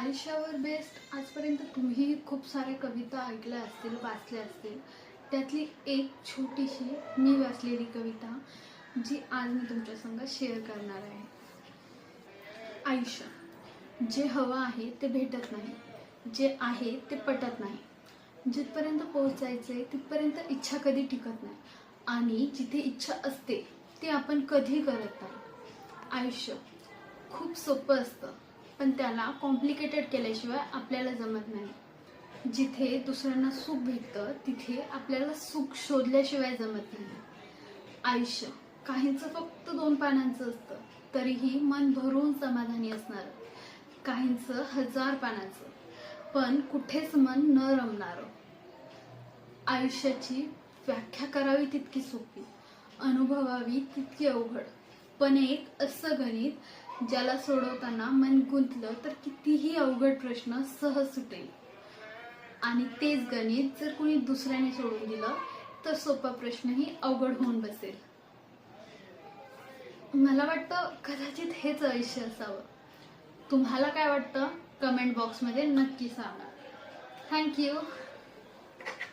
आयुष्यावर बेस्ड आजपर्यंत तुम्ही खूप साऱ्या कविता ऐकल्या असतील, वाचल्या असतील. त्यातली एक छोटीशी मी वाचलेली कविता जी आज मी तुमच्या संग शेअर करणार आहे. आयुष्य जे हवं आहे ते भेटत नाही, जे आहे ते पटत नाही. जिथपर्यंत पोहोचायचंय तिथपर्यंत इच्छा कधी टिकत नाही आणि जिथे इच्छा असते ती आपण कधी करत नाही. आयुष्य खूप सोपं असतं, पण त्याला कॉम्प्लिकेटेड केल्याशिवाय आपल्याला जमत नाही. जिथे दुसऱ्यांना सुख भेटतं तिथे आपल्याला सुख शोधल्याशिवाय जमत नाही. आयुष्य काहींचं फक्त 2 पानांचं असतं तरीही मन भरून समाधानी असणार, काहींचं 1000 पानाचं पण कुठेच मन न रमणारं. आयुष्याची व्याख्या करावी तितकी सोपी, अनुभवावी तितकी अवघड, पण एक असं गणित ज्याला सोडवताना मन गुंतलं तर कितीही अवघड प्रश्न सहज सुटेल. आणि तेच गणित जर कोणी दुसऱ्याने सोडवून दिलं तर सोपा प्रश्नही अवघड होऊन बसेल. मला वाटतं कदाचित हेच आयुष्य असावं. तुम्हाला काय वाटतं कमेंट बॉक्समध्ये नक्की सांगा. थँक्यू.